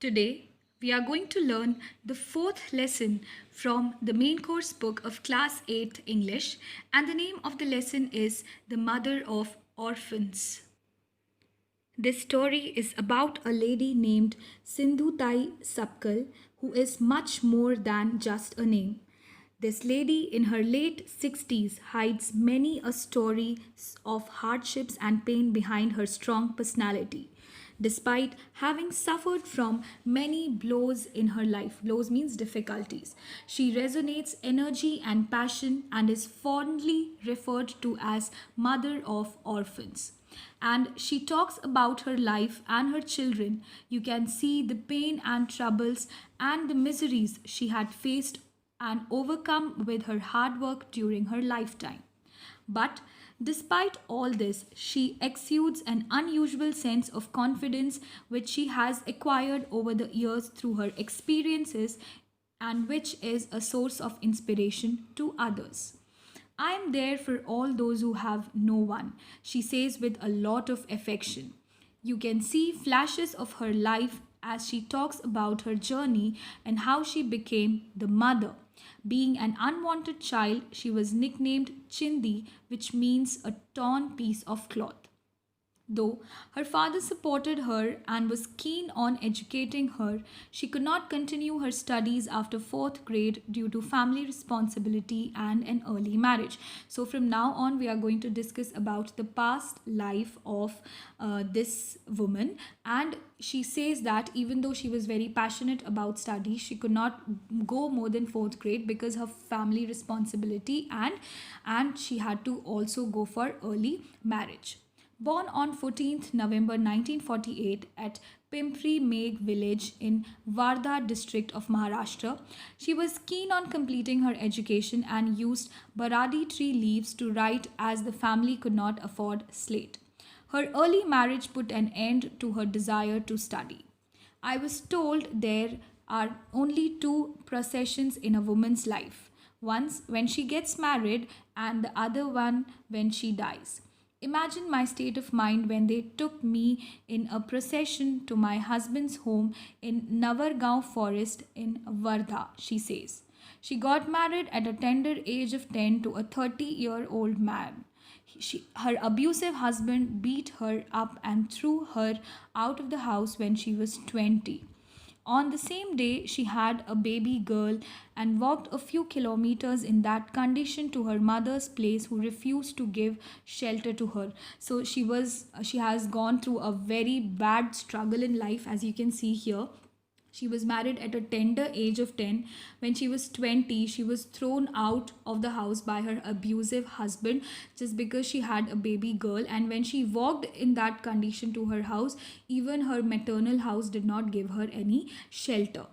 Today, we are going to learn the fourth lesson from the main course book of Class 8 English, and the name of the lesson is The Mother of Orphans. This story is about a lady named Sindhu Tai Sapkal who is much more than just a name. This lady in her late 60s hides many a story of hardships and pain behind her strong personality. Despite having suffered from many blows in her life, blows means difficulties, she resonates energy and passion and is fondly referred to as Mother of Orphans. And she talks about her life and her children. You can see the pain and troubles and the miseries she had faced and overcome with her hard work during her lifetime. But despite all this, she exudes an unusual sense of confidence which she has acquired over the years through her experiences and which is a source of inspiration to others. I am there for all those who have no one, she says with a lot of affection. You can see flashes of her life as she talks about her journey and how she became the mother. Being an unwanted child, she was nicknamed Chindi, which means a torn piece of cloth. Though her father supported her and was keen on educating her, she could not continue her studies after fourth grade due to family responsibility and an early marriage. So from now on, we are going to discuss about the past life of this woman. And she says that even though she was very passionate about studies, she could not go more than fourth grade because of family responsibility and she had to also go for early marriage. Born on 14th November 1948 at Pimpri Megh village in Wardha district of Maharashtra, she was keen on completing her education and used baradi tree leaves to write as the family could not afford slate. Her early marriage put an end to her desire to study. I was told there are only two processions in a woman's life, once when she gets married and the other one when she dies. Imagine my state of mind when they took me in a procession to my husband's home in Navargaon forest in Wardha, she says. She got married at a tender age of 10 to a 30-year-old man. Her abusive husband beat her up and threw her out of the house when she was 20. On the same day, she had a baby girl and walked a few kilometers in that condition to her mother's place, who refused to give shelter to her. So she has gone through a very bad struggle in life, as you can see here. She was married at a tender age of 10. When she was 20, she was thrown out of the house by her abusive husband just because she had a baby girl. And when she walked in that condition to her house, even her maternal house did not give her any shelter.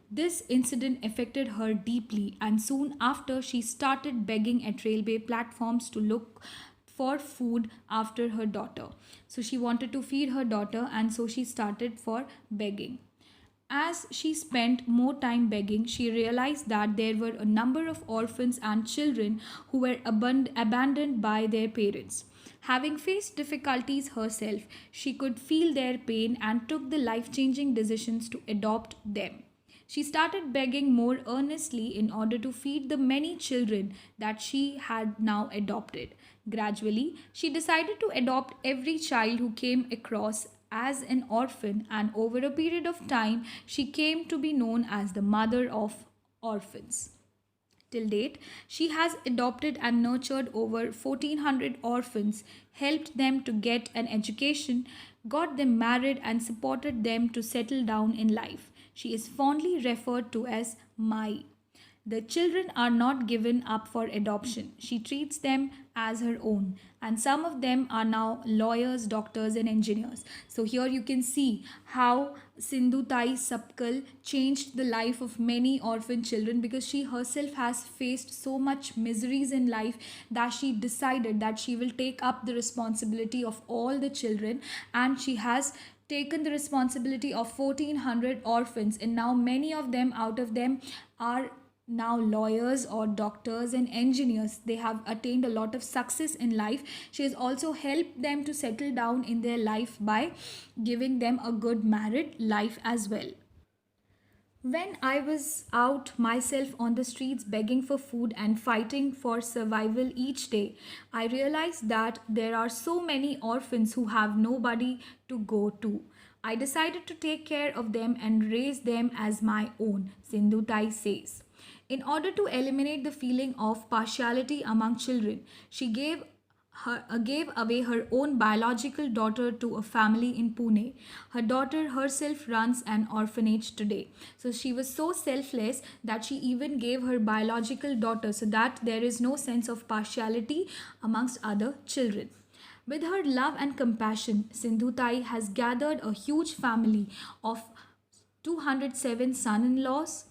This incident affected her deeply, and soon after, she started begging at railway platforms to look for food after her daughter. So she wanted to feed her daughter, and so she started for begging. As she spent more time begging, she realized that there were a number of orphans and children who were abandoned by their parents. Having faced difficulties herself, she could feel their pain and took the life changing decisions to adopt them. She started begging more earnestly in order to feed the many children that she had now adopted. Gradually, she decided to adopt every child who came across as an orphan, and over a period of time, she came to be known as the Mother of Orphans. Till date, she has adopted and nurtured over 1400 orphans, helped them to get an education, got them married, and supported them to settle down in life. She is fondly referred to as Mai. The children are not given up for adoption. She treats them as her own, and some of them are now lawyers, doctors, and engineers. So, here you can see how Sindhu Tai Sapkal changed the life of many orphan children, because she herself has faced so much miseries in life that she decided that she will take up the responsibility of all the children, and she has taken the responsibility of 1400 orphans, and now many of them out of them are now lawyers or doctors and engineers. They have attained a lot of success in life. She has also helped them to settle down in their life by giving them a good married life as well. When I was out myself on the streets begging for food and fighting for survival each day, I realized that there are so many orphans who have nobody to go to. I decided to take care of them and raise them as my own, Sindhutai says. In order to eliminate the feeling of partiality among children, she gave away her own biological daughter to a family in Pune. Her daughter herself runs an orphanage today. So she was so selfless that she even gave her biological daughter so that there is no sense of partiality amongst other children. With her love and compassion, Sindhutai has gathered a huge family of 207 son in laws,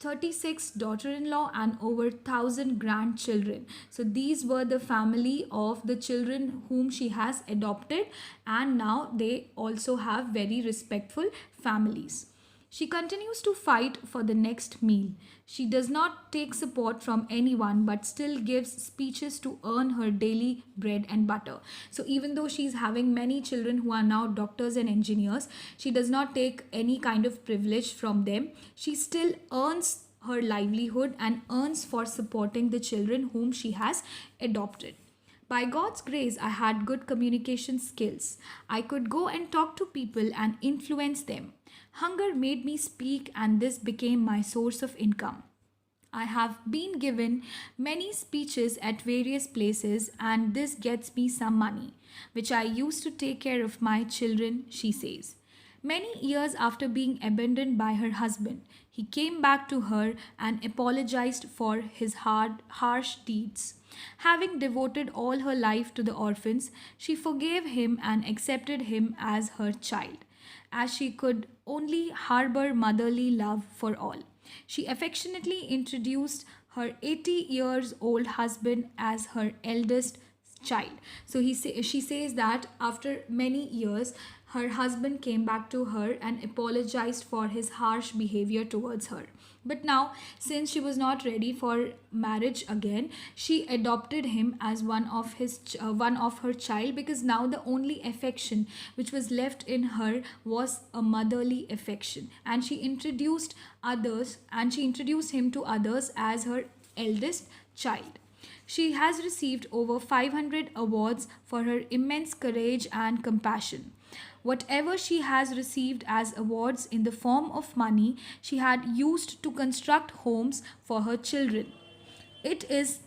36 daughter in law, and over 1,000 grandchildren. So, these were the family of the children whom she has adopted, and now they also have very respectful families. She continues to fight for the next meal. She does not take support from anyone but still gives speeches to earn her daily bread and butter. So, even though she's having many children who are now doctors and engineers, she does not take any kind of privilege from them. She still earns her livelihood and earns for supporting the children whom she has adopted. By God's grace, I had good communication skills. I could go and talk to people and influence them. Hunger made me speak, and this became my source of income. I have been given many speeches at various places, and this gets me some money, which I use to take care of my children, she says. Many years after being abandoned by her husband, he came back to her and apologized for his harsh deeds. Having devoted all her life to the orphans, she forgave him and accepted him as her child, as she could only harbor motherly love for all. She affectionately introduced her 80 years old husband as her eldest child. So she says that after many years, her husband came back to her and apologized for his harsh behavior towards her. But now, since she was not ready for marriage again, she adopted him as one of her child, because now the only affection which was left in her was a motherly affection, and she introduced him to others as her eldest child. She has received over 500 awards for her immense courage and compassion. Whatever she has received as awards in the form of money, she had used to construct homes for her children. It is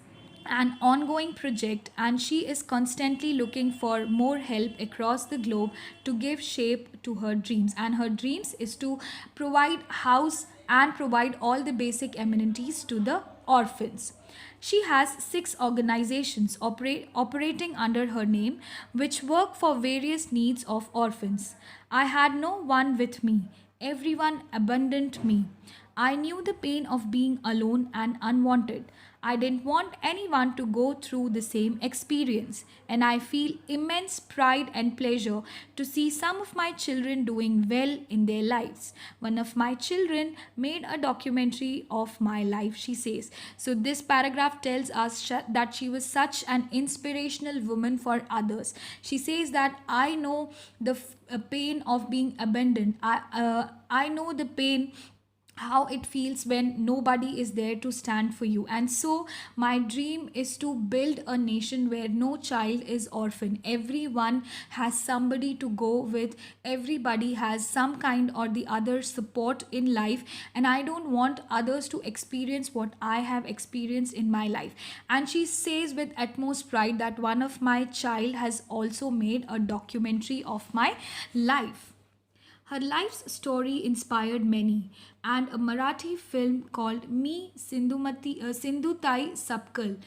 an ongoing project, and she is constantly looking for more help across the globe to give shape to her dreams. And her dreams is to provide house and provide all the basic amenities to the orphans. She has six organizations operating under her name, which work for various needs of orphans. I had no one with me. Everyone abandoned me. I knew the pain of being alone and unwanted. I didn't want anyone to go through the same experience, and I feel immense pride and pleasure to see some of my children doing well in their lives. One of my children made a documentary of my life, she says. So, this paragraph tells us that she was such an inspirational woman for others. She says that I know the pain of being abandoned. I know the pain how it feels when nobody is there to stand for you. And so my dream is to build a nation where no child is orphan. Everyone has somebody to go with, everybody has some kind or the other support in life, and I don't want others to experience what I have experienced in my life. And she says with utmost pride that one of my child has also made a documentary of my life. Her life's story inspired many, and a Marathi film called Sindhutai Sapkal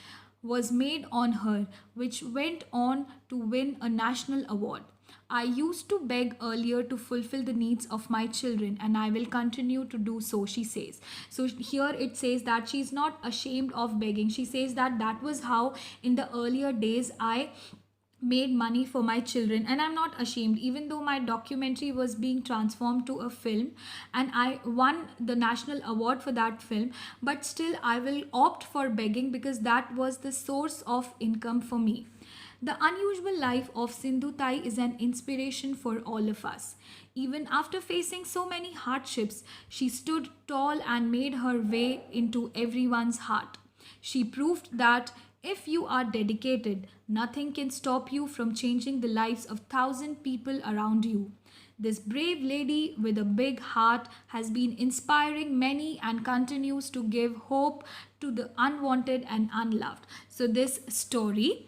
was made on her, which went on to win a national award. I used to beg earlier to fulfill the needs of my children, and I will continue to do so, she says. So, here it says that she's not ashamed of begging. She says that that was how, in the earlier days, I made money for my children, and I'm not ashamed, even though my documentary was being transformed to a film and I won the national award for that film, but still I will opt for begging because that was the source of income for me. The unusual life of Sindhu Tai is an inspiration for all of us. Even after facing so many hardships, she stood tall and made her way into everyone's heart. She proved that if you are dedicated, nothing can stop you from changing the lives of thousand people around you. This brave lady with a big heart has been inspiring many and continues to give hope to the unwanted and unloved. So, this story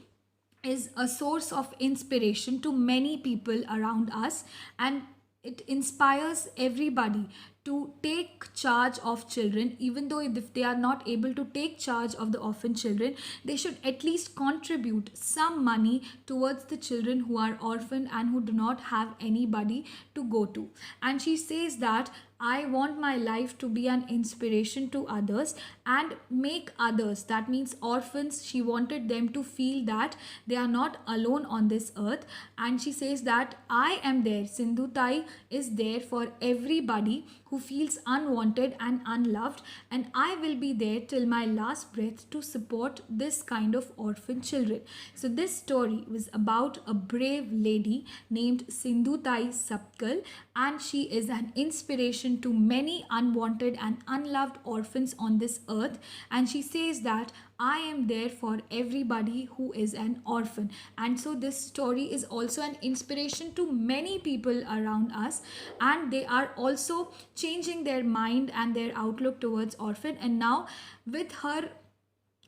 is a source of inspiration to many people around us, and it inspires everybody to take charge of children. Even though if they are not able to take charge of the orphan children, they should at least contribute some money towards the children who are orphan and who do not have anybody to go to. And she says that I want my life to be an inspiration to others and make others, that means orphans, she wanted them to feel that they are not alone on this earth. And she says that I am there, Sindhu Tai is there for everybody who feels unwanted and unloved, and I will be there till my last breath to support this kind of orphan children. So this story was about a brave lady named Sindhu Tai Sapkal, and she is an inspiration to many unwanted and unloved orphans on this earth. And she says that I am there for everybody who is an orphan. And so this story is also an inspiration to many people around us, and they are also changing their mind and their outlook towards orphan. And now with her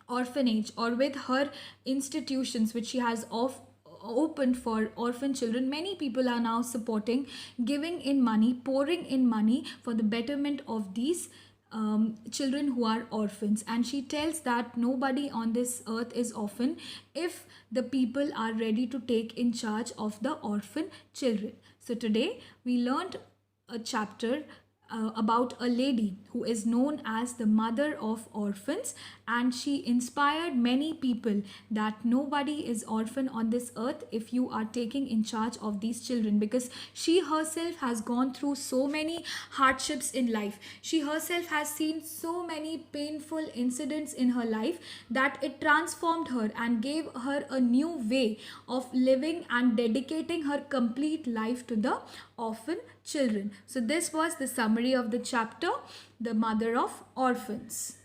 orphanage, or with her institutions which she has opened for orphan children, many people are now supporting, giving in money, pouring in money for the betterment of these children who are orphans. And she tells that nobody on this earth is orphan if the people are ready to take in charge of the orphan children. So today we learned a chapter about a lady who is known as the mother of orphans, and she inspired many people that nobody is orphan on this earth if you are taking in charge of these children, because she herself has gone through so many hardships in life. She herself has seen so many painful incidents in her life that it transformed her and gave her a new way of living and dedicating her complete life to the orphan children. So this was the summary of the chapter, The Mother of Orphans.